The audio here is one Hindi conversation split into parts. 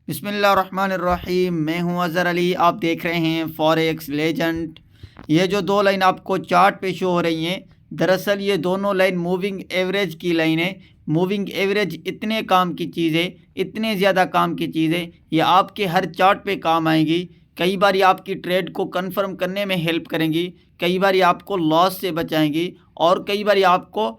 बिस्मिल्लाहिर्रहमानिर्रहीम। मैं हूं अज़हर अली। आप देख रहे हैं फॉरेक्स लेजेंड। ये जो दो लाइन आपको चार्ट पे शो हो रही हैं, दरअसल ये दोनों लाइन मूविंग एवरेज की लाइन है। मूविंग एवरेज इतने काम की चीज़ है, इतने ज़्यादा काम की चीज़ है, ये आपके हर चार्ट पे काम आएंगी। कई बार ये आपकी ट्रेड को कंफर्म करने में हेल्प करेंगी, कई बार ये आपको लॉस से बचाएंगी और कई बार ये आपको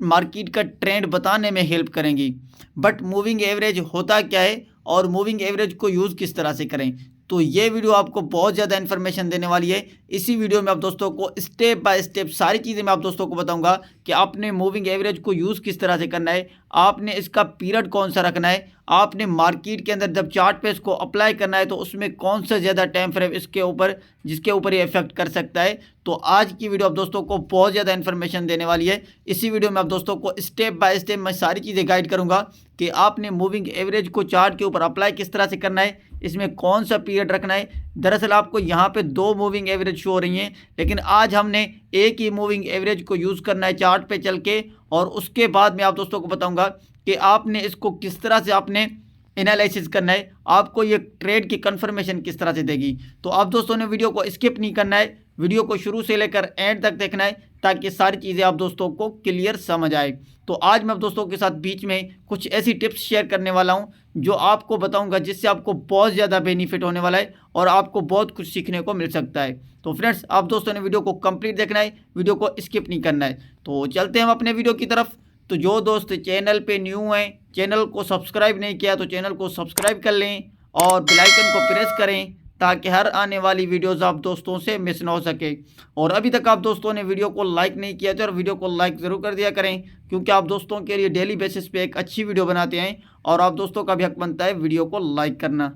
मार्केट का ट्रेंड बताने में हेल्प करेंगी। बट मूविंग एवरेज होता क्या है और मूविंग एवरेज को यूज़ किस तरह से करें, तो ये वीडियो आपको बहुत ज़्यादा इन्फॉर्मेशन देने वाली है। इसी वीडियो में आप दोस्तों को स्टेप बाय स्टेप सारी चीज़ें मैं आप दोस्तों को बताऊंगा कि आपने मूविंग एवरेज को यूज़ किस तरह से करना है, आपने इसका पीरियड कौन सा रखना है, आपने मार्केट के अंदर जब चार्ट पे इसको अप्लाई करना है तो उसमें कौन सा ज़्यादा टाइम फ्रेम इसके ऊपर जिसके ऊपर ये इफेक्ट कर सकता है। तो आज की वीडियो आप दोस्तों को बहुत ज़्यादा इन्फॉर्मेशन देने वाली है। इसी वीडियो में आप दोस्तों को स्टेप बाय स्टेप मैं सारी चीज़ें गाइड करूँगा कि आपने मूविंग एवरेज को चार्ट के ऊपर अप्लाई किस तरह से करना है, इसमें कौन सा पीरियड रखना है। दरअसल आपको यहाँ पे दो मूविंग एवरेज शो हो रही हैं, लेकिन आज हमने एक ही मूविंग एवरेज को यूज़ करना है चार्ट पे चल के, और उसके बाद मैं आप दोस्तों को बताऊंगा कि आपने इसको किस तरह से आपने एनालिसिस करना है, आपको ये ट्रेड की कंफर्मेशन किस तरह से देगी। तो आप दोस्तों ने वीडियो को स्किप नहीं करना है, वीडियो को शुरू से लेकर एंड तक देखना है ताकि सारी चीज़ें आप दोस्तों को क्लियर समझ आए। तो आज मैं आप दोस्तों के साथ बीच में कुछ ऐसी टिप्स शेयर करने वाला हूं जो आपको बताऊंगा जिससे आपको बहुत ज़्यादा बेनिफिट होने वाला है और आपको बहुत कुछ सीखने को मिल सकता है। तो फ्रेंड्स, आप दोस्तों ने वीडियो को कंप्लीट देखना है, वीडियो को स्किप नहीं करना है। तो चलते हैं हम अपने वीडियो की तरफ। तो जो दोस्त चैनल पे न्यू हैं, चैनल को सब्सक्राइब नहीं किया तो चैनल को सब्सक्राइब कर लें और बेल आइकन को प्रेस करें ताकि हर आने वाली वीडियोस आप दोस्तों से मिस ना हो सके। और अभी तक आप दोस्तों ने वीडियो को लाइक नहीं किया तो वीडियो को लाइक ज़रूर कर दिया करें, क्योंकि आप दोस्तों के लिए डेली बेसिस पे एक अच्छी वीडियो बनाते हैं और आप दोस्तों का भी हक बनता है वीडियो को लाइक करना।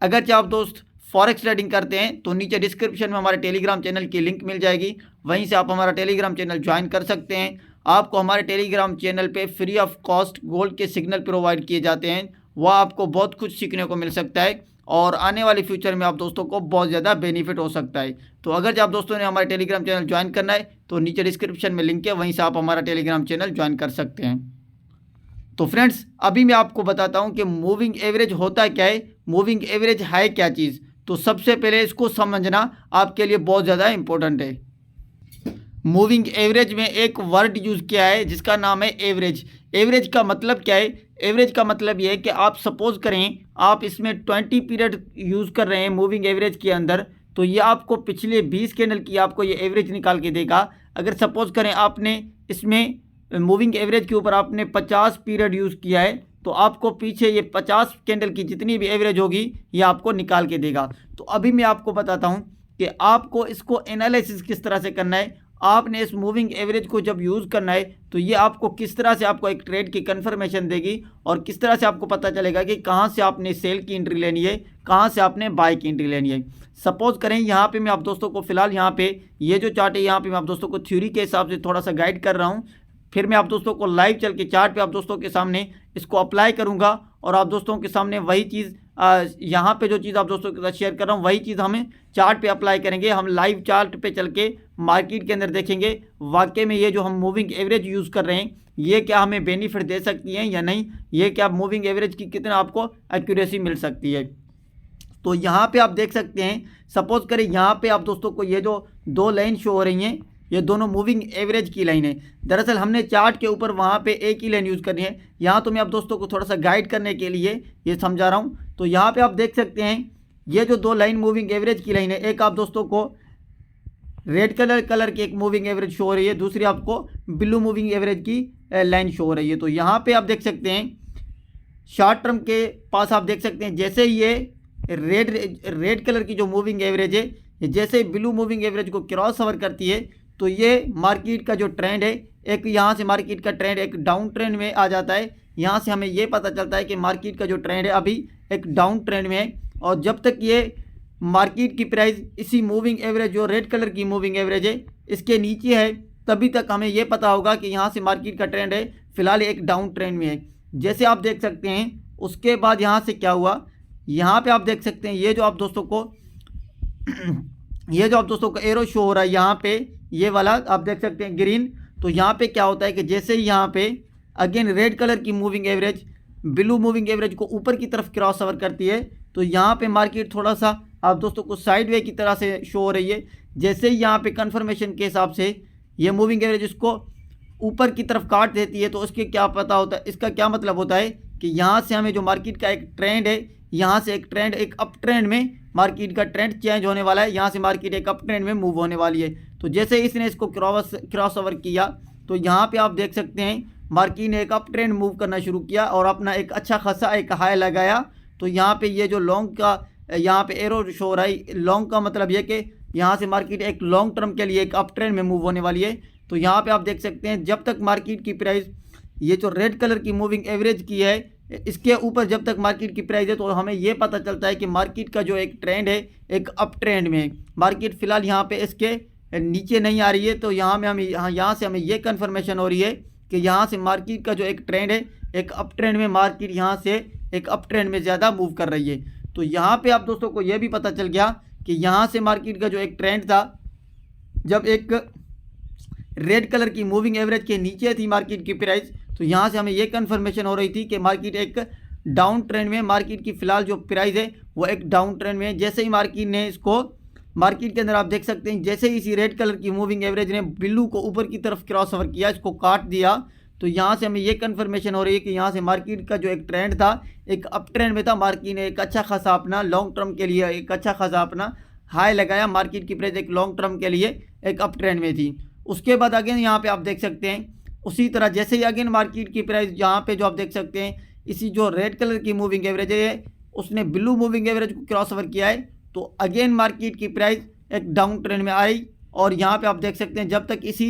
अगर आप दोस्त फॉरेक्स ट्रेडिंग करते हैं तो नीचे डिस्क्रिप्शन में हमारे टेलीग्राम चैनल की लिंक मिल जाएगी, वहीं से आप हमारा टेलीग्राम चैनल ज्वाइन कर सकते हैं। आपको हमारे टेलीग्राम चैनल पे फ्री ऑफ कॉस्ट गोल्ड के सिग्नल प्रोवाइड किए जाते हैं, वह आपको बहुत कुछ सीखने को मिल सकता है और आने वाले फ्यूचर में आप दोस्तों को बहुत ज़्यादा बेनिफिट हो सकता है। तो अगर आप दोस्तों ने हमारे टेलीग्राम चैनल ज्वाइन करना है तो नीचे डिस्क्रिप्शन में लिंक है, वहीं से आप हमारा टेलीग्राम चैनल ज्वाइन कर सकते हैं। तो फ्रेंड्स, अभी मैं आपको बताता हूं कि मूविंग एवरेज होता क्या है, मूविंग एवरेज है क्या चीज़। तो सबसे पहले इसको समझना आपके लिए बहुत ज़्यादा इंपॉर्टेंट है। मूविंग एवरेज में एक वर्ड यूज़ किया है जिसका नाम है एवरेज। एवरेज का मतलब क्या है? एवरेज का मतलब ये है कि आप सपोज करें आप इसमें 20 पीरियड यूज़ कर रहे हैं मूविंग एवरेज के अंदर, तो ये आपको पिछले 20 कैंडल की आपको ये एवरेज निकाल के देगा। अगर सपोज करें आपने इसमें मूविंग एवरेज के ऊपर आपने 50 पीरियड यूज़ किया है तो आपको पीछे ये 50 कैंडल की जितनी भी एवरेज होगी ये आपको निकाल के देगा। तो अभी मैं आपको बताता हूँ कि आपको इसको एनालिसिस किस तरह से करना है। आपने इस मूविंग एवरेज को जब यूज़ करना है तो ये आपको किस तरह से आपको एक ट्रेड की कंफर्मेशन देगी और किस तरह से आपको पता चलेगा कि कहाँ से आपने सेल की एंट्री लेनी है, कहाँ से आपने बाय की एंट्री लेनी है। सपोज करें यहाँ पे मैं आप दोस्तों को फिलहाल यहाँ पे ये जो चार्ट है यहाँ पे मैं आप दोस्तों को थ्योरी के हिसाब से थोड़ा सा गाइड कर रहा हूँ, फिर मैं आप दोस्तों को लाइव चल के चार्ट पे आप दोस्तों के सामने इसको अप्लाई करूँगा और आप दोस्तों के सामने वही चीज़ यहाँ पे जो चीज़ आप दोस्तों के साथ शेयर कर रहा हूँ वही चीज़ हमें चार्ट पे अप्लाई करेंगे। हम लाइव चार्ट पे चल के मार्केट के अंदर देखेंगे वाकई में ये जो हम मूविंग एवरेज यूज़ कर रहे हैं ये क्या हमें बेनिफिट दे सकती है या नहीं, ये क्या मूविंग एवरेज की कितना आपको एक्यूरेसी मिल सकती है। तो यहाँ पे आप देख सकते हैं, सपोज करें यहाँ पे आप दोस्तों को ये जो दो लाइन शो हो रही हैं ये दोनों मूविंग एवरेज की लाइन है। दरअसल हमने चार्ट के ऊपर वहाँ पे एक ही लाइन यूज़ करनी है। यहाँ तो मैं आप दोस्तों को थोड़ा सा गाइड करने के लिए ये समझा रहा हूँ। तो यहाँ पे आप देख सकते हैं ये जो दो लाइन मूविंग एवरेज की लाइन है, एक आप दोस्तों को रेड कलर की एक मूविंग एवरेज शो हो रही है, दूसरी आपको ब्लू मूविंग एवरेज की लाइन शो हो रही है। तो यहाँ पर आप देख सकते हैं शॉर्ट टर्म के पास आप देख सकते हैं जैसे ये रेड कलर की जो मूविंग एवरेज है जैसे ब्लू मूविंग एवरेज को क्रॉस ओवर करती है तो ये मार्केट का जो ट्रेंड है एक यहाँ से मार्केट का ट्रेंड एक डाउन ट्रेंड में आ जाता है। यहाँ से हमें ये पता चलता है कि मार्केट का जो ट्रेंड है अभी एक डाउन ट्रेंड में है और जब तक ये मार्केट की प्राइस इसी मूविंग एवरेज जो रेड कलर की मूविंग एवरेज है इसके नीचे है तभी तक हमें ये पता होगा कि यहाँ से मार्केट का ट्रेंड है फिलहाल एक डाउन ट्रेंड में है। जैसे आप देख सकते हैं उसके बाद यहाँ से क्या हुआ, यहाँ पर आप देख सकते हैं ये जो आप दोस्तों को एरो शो हो रहा है यहाँ पे ये वाला आप देख सकते हैं ग्रीन। तो यहाँ पे क्या होता है कि जैसे ही यहाँ पे अगेन रेड कलर की moving average blue moving average को ऊपर की तरफ क्रॉस ओवर करती है तो यहाँ पे मार्केट थोड़ा सा आप दोस्तों को साइड वे की तरह से शो हो रही है। जैसे ही यहाँ पे कन्फर्मेशन के हिसाब से ये मूविंग एवरेज इसको ऊपर की तरफ काट देती है तो उसके क्या पता होता है, इसका क्या मतलब होता है कि यहाँ से हमें जो मार्केट का एक ट्रेंड है, यहाँ से एक ट्रेंड, एक अप ट्रेंड में मार्केट का ट्रेंड चेंज होने वाला है। यहाँ से मार्केट एक अप ट्रेंड में मूव होने वाली है। तो जैसे इसने इसको क्रॉस ओवर किया तो यहाँ पे आप देख सकते हैं मार्केट ने एक अप ट्रेंड मूव करना शुरू किया और अपना एक अच्छा खासा एक हाई लगाया। तो यहाँ पे ये जो लॉन्ग का यहाँ पे एरो शो हो रहा है, लॉन्ग का मतलब ये कि यहाँ से मार्केट एक लॉन्ग टर्म के लिए एक अप ट्रेंड में मूव होने वाली है। तो यहाँ पे आप देख सकते हैं जब तक मार्केट की प्राइस ये जो रेड कलर की मूविंग एवरेज की है इसके ऊपर जब तक मार्केट की प्राइस है तो हमें ये पता चलता है कि मार्केट का जो एक ट्रेंड है एक अप ट्रेंड में। मार्केट फिलहाल यहाँ पे इसके नीचे नहीं आ रही है। तो यहाँ में हमें यहाँ से हमें ये कन्फर्मेशन हो रही है कि यहाँ से मार्केट का जो एक ट्रेंड है एक अप ट्रेंड में, मार्केट यहाँ से एक अप ट्रेंड में ज़्यादा मूव कर रही है। तो यहाँ पे आप दोस्तों को ये भी पता चल गया कि यहाँ से मार्केट का जो एक ट्रेंड था, जब एक रेड कलर की मूविंग एवरेज के नीचे थी मार्केट की प्राइस, तो यहाँ से हमें ये कन्फर्मेशन हो रही थी कि मार्केट एक डाउन ट्रेंड में, मार्केट की फ़िलहाल जो प्राइस है वो एक डाउन ट्रेंड में। जैसे ही मार्केट ने इसको, मार्केट के अंदर आप देख सकते हैं जैसे ही इसी रेड कलर की मूविंग एवरेज ने ब्लू को ऊपर की तरफ क्रॉस ओवर किया, इसको काट दिया, तो यहाँ से हमें ये कन्फर्मेशन हो रही है कि यहाँ से मार्केट का जो एक ट्रेंड था एक अप ट्रेंड में था। मार्केट ने एक अच्छा खासा अपना लॉन्ग टर्म के लिए एक अच्छा खासा अपना हाई लगाया। मार्केट की प्राइस एक लॉन्ग टर्म के लिए एक अप ट्रेंड में थी। उसके बाद अगेन यहाँ पे आप देख सकते हैं उसी तरह जैसे ही अगेन मार्केट की प्राइस यहाँ पे जो आप देख सकते हैं इसी जो रेड कलर की मूविंग एवरेज है उसने ब्लू मूविंग एवरेज को क्रॉस ओवर किया है तो अगेन मार्केट की प्राइस एक डाउन ट्रेंड में आई। और यहाँ पे आप देख सकते हैं जब तक इसी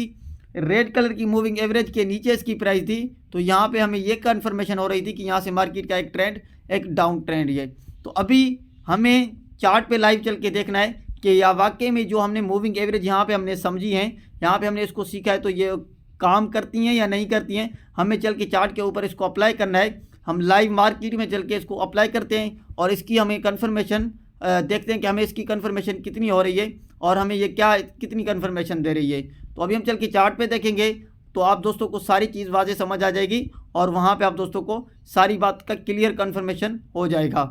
रेड कलर की मूविंग एवरेज के नीचे इसकी प्राइस थी तो यहाँ पे हमें ये कन्फर्मेशन हो रही थी कि यहाँ से मार्केट का एक ट्रेंड एक डाउन ट्रेंड है। तो अभी हमें चार्ट पे लाइव चल के देखना है कि या वाकई में जो हमने मूविंग एवरेज यहाँ पे हमने समझी है, यहाँ पे हमने इसको सीखा है तो ये काम करती हैं या नहीं करती हैं। हमें चल के चार्ट के ऊपर इसको अप्लाई करना है। हम लाइव मार्केट में चल के इसको अप्लाई करते हैं और इसकी हमें कन्फर्मेशन देखते हैं कि हमें इसकी कन्फर्मेशन कितनी हो रही है और हमें ये क्या कितनी कन्फर्मेशन दे रही है। तो अभी हम चल के चार्ट पे देखेंगे तो आप दोस्तों को सारी चीज़ वाज़ेह समझ आ जाएगी और वहाँ पे आप दोस्तों को सारी बात का क्लियर कन्फर्मेशन हो जाएगा।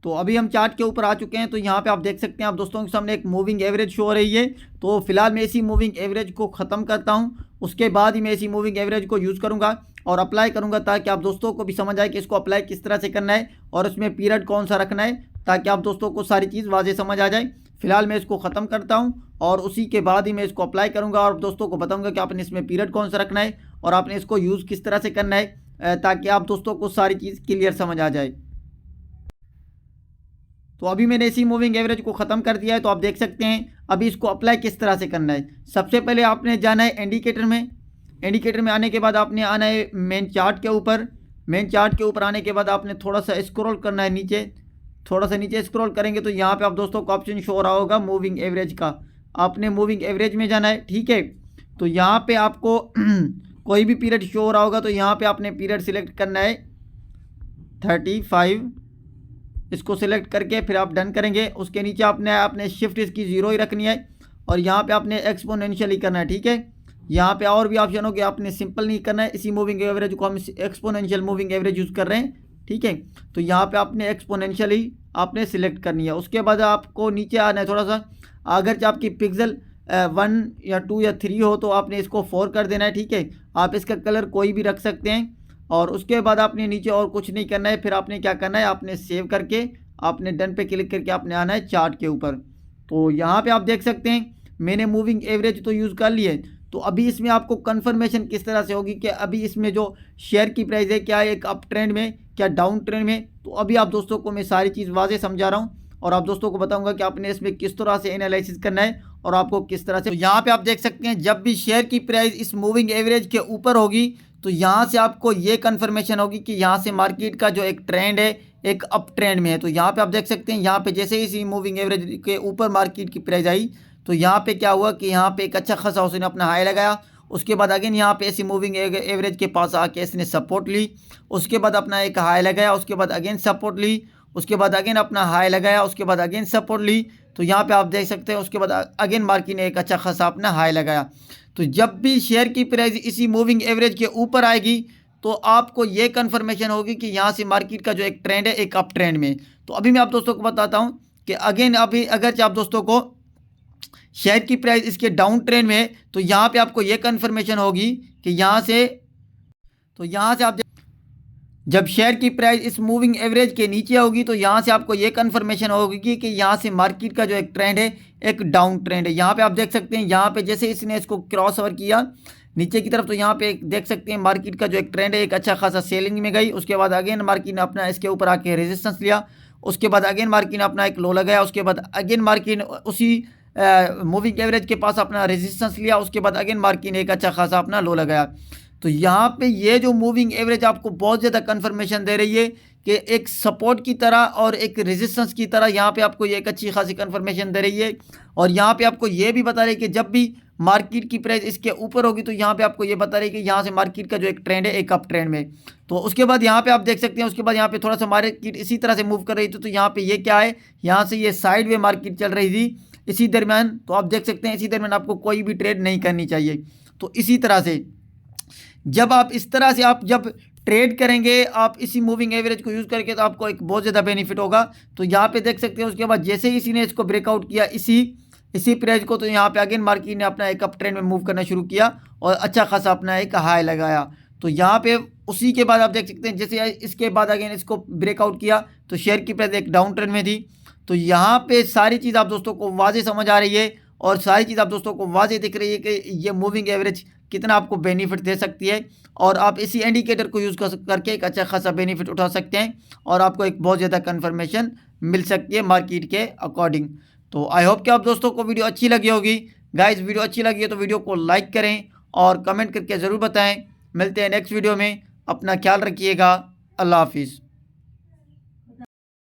तो अभी हम चार्ट के ऊपर आ चुके हैं। तो यहाँ पे आप देख सकते हैं आप दोस्तों के सामने एक मूविंग एवरेज शो हो रही है। तो फिलहाल मैं इसी मूविंग एवरेज को ख़त्म करता हूँ, उसके बाद ही मैं इसी मूविंग एवरेज को यूज़ करूँगा और अप्लाई करूँगा ताकि आप दोस्तों को भी समझ आए कि इसको अप्लाई किस तरह से करना है और उसमें पीरियड कौन सा रखना है ताकि आप दोस्तों को सारी चीज़ वाज़ेह समझ आ जाए। फिलहाल मैं इसको ख़त्म करता हूँ और उसी के बाद ही मैं इसको अप्लाई करूँगा और दोस्तों को बताऊँगा कि आपने इसमें पीरियड कौन सा रखना है और आपने इसको यूज़ किस तरह से करना है ताकि आप दोस्तों को सारी चीज़ क्लियर समझ आ जाए। तो अभी मैंने इसी मूविंग एवरेज को ख़त्म कर दिया है। तो आप देख सकते हैं अभी इसको अप्लाई किस तरह से करना है। सबसे पहले आपने जाना है इंडिकेटर में। इंडिकेटर में आने के बाद आपने आना है मेन चार्ट के ऊपर। मेन चार्ट के ऊपर आने के बाद आपने थोड़ा सा स्क्रॉल करना है नीचे। थोड़ा सा नीचे स्क्रॉल करेंगे तो यहाँ पे आप दोस्तों को ऑप्शन शो हो रहा होगा मूविंग एवरेज का। आपने मूविंग एवरेज में जाना है, ठीक है। तो यहाँ पे आपको कोई भी पीरियड शो हो रहा होगा तो यहाँ पे आपने पीरियड सिलेक्ट करना है 35। इसको सिलेक्ट करके फिर आप डन करेंगे। उसके नीचे आपने शिफ्ट इसकी 0 ही रखनी है और यहाँ पे आपने एक्सपोनेंशियल ही करना है, ठीक है। यहाँ पे और भी ऑप्शन हो कि आपने सिंपल नहीं करना है। इसी मूविंग एवरेज को हम एक्सपोनेंशियल मूविंग एवरेज यूज़ कर रहे हैं, ठीक है। तो यहाँ पे आपने एक्सपोनेंशियल ही आपने सिलेक्ट करनी है। उसके बाद आपको नीचे आना है थोड़ा सा। अगर आपकी पिक्सल 1 या 2 या 3 हो तो आपने इसको 4 कर देना है, ठीक है। आप इसका कलर कोई भी रख सकते हैं और उसके बाद आपने नीचे और कुछ नहीं करना है। फिर आपने क्या करना है, आपने सेव करके आपने डन पे क्लिक करके आपने आना है चार्ट के ऊपर। तो यहाँ पे आप देख सकते हैं मैंने मूविंग एवरेज तो यूज़ कर ली है। तो अभी इसमें आपको कन्फर्मेशन किस तरह से होगी कि अभी इसमें जो शेयर की प्राइस है क्या एक अप ट्रेंड में क्या डाउन ट्रेंड में। तो अभी आप दोस्तों को मैं सारी चीज़ वाज़ेह समझा रहा हूँ और आप दोस्तों को बताऊँगा कि आपने इसमें किस तरह से एनालिसिस करना है और आपको किस तरह से। तो यहाँ पर आप देख सकते हैं जब भी शेयर की प्राइस इस मूविंग एवरेज के ऊपर होगी तो यहाँ से आपको ये कन्फर्मेशन होगी कि यहाँ से मार्केट का जो एक ट्रेंड है एक अप ट्रेंड में है। तो यहाँ पे आप देख सकते हैं यहाँ पे जैसे ही इसी मूविंग एवरेज के ऊपर मार्केट की प्राइस आई तो यहाँ पे क्या हुआ कि यहाँ पे एक अच्छा खासा उसने अपना हाई लगाया। उसके बाद अगेन यहाँ पे ऐसी मूविंग एवरेज के पास आके इसने सपोर्ट ली। उसके बाद अपना एक हाई लगाया, उसके बाद अगेन सपोर्ट ली, उसके बाद अगेन अपना हाई लगाया, उसके बाद अगेन सपोर्ट ली। तो यहाँ पे आप देख सकते हैं उसके बाद अगेन मार्केट ने एक अच्छा खासा अपना हाई लगाया। तो जब भी शेयर की प्राइस इसी मूविंग एवरेज के ऊपर आएगी तो आपको ये कन्फर्मेशन होगी कि यहाँ से मार्केट का जो एक ट्रेंड है एक अप ट्रेंड में। तो अभी मैं आप दोस्तों को बताता हूँ कि अगेन अभी अगर आप दोस्तों को शेयर की प्राइस इसके डाउन ट्रेंड में है तो यहाँ पे आपको ये कन्फर्मेशन होगी कि यहाँ से आप जब शेयर की प्राइस इस मूविंग एवरेज के नीचे होगी तो यहाँ से आपको ये कन्फर्मेशन होगी कि यहाँ से मार्केट का जो एक ट्रेंड है एक डाउन ट्रेंड है। यहाँ पे आप देख सकते हैं, यहाँ पे जैसे इसने इसको क्रॉस ओवर किया नीचे की तरफ तो यहाँ पे देख सकते हैं मार्केट का जो एक ट्रेंड है एक अच्छा खासा सेलिंग में गई। उसके बाद अगेन मार्केट ने अपना इसके ऊपर आके रेजिस्टेंस लिया, उसके बाद अगेन मार्केट ने अपना एक लो लगाया, उसके बाद अगेन मार्केट उसी मूविंग एवरेज के पास अपना रेजिस्टेंस लिया, उसके बाद अगेन मार्केट ने एक अच्छा खासा अपना लो लगाया। तो यहाँ पे ये जो मूविंग एवरेज आपको बहुत ज़्यादा कंफर्मेशन दे रही है कि एक सपोर्ट की तरह और एक रेजिस्टेंस की तरह यहाँ पे आपको ये एक अच्छी खासी कंफर्मेशन दे रही है। और यहाँ पे आपको ये भी बता रही है कि जब भी मार्केट की प्राइस इसके ऊपर होगी तो यहाँ पे आपको ये बता रही है कि यहाँ से मार्केट का जो एक ट्रेंड है एक अप ट्रेंड में। तो उसके बाद यहाँ पे आप देख सकते हैं, उसके बाद यहाँ पे थोड़ा सा मार्केट इसी तरह से मूव कर रही थी तो यहाँ पे ये क्या है, यहाँ से ये साइड वे मार्केट चल रही थी इसी दरमियान। तो आप देख सकते हैं इसी दरमियान आपको कोई भी ट्रेड नहीं करनी चाहिए। तो इसी तरह से जब आप इस तरह से आप जब ट्रेड करेंगे आप इसी मूविंग एवरेज को यूज़ करके तो आपको एक बहुत ज़्यादा बेनिफिट होगा। तो यहाँ पे देख सकते हैं उसके बाद जैसे ही इसी ने इसको ब्रेकआउट किया इसी प्राइस को, तो यहाँ पे अगेन मार्केट ने अपना एक अप ट्रेंड में मूव करना शुरू किया और अच्छा खासा अपना एक हाई लगाया। तो यहाँ पे उसी के बाद आप देख सकते हैं जैसे इसके बाद अगेन इसको ब्रेकआउट किया तो शेयर की प्राइस एक डाउन ट्रेंड में थी। तो यहाँ पे सारी चीज़ आप दोस्तों को वाज़े समझ आ रही है और सारी चीज़ आप दोस्तों को वाज़े दिख रही है कि ये मूविंग एवरेज कितना आपको बेनिफिट दे सकती है और आप इसी इंडिकेटर को यूज़ करके एक अच्छा खासा बेनिफिट उठा सकते हैं और आपको एक बहुत ज़्यादा कंफर्मेशन मिल सकती है मार्केट के अकॉर्डिंग। तो आई होप कि आप दोस्तों को वीडियो अच्छी लगी होगी। गाइस वीडियो अच्छी लगी है तो वीडियो को लाइक करें और कमेंट करके ज़रूर बताएं। मिलते हैं नेक्स्ट वीडियो में, अपना ख्याल रखिएगा। अल्लाह हाफिज़।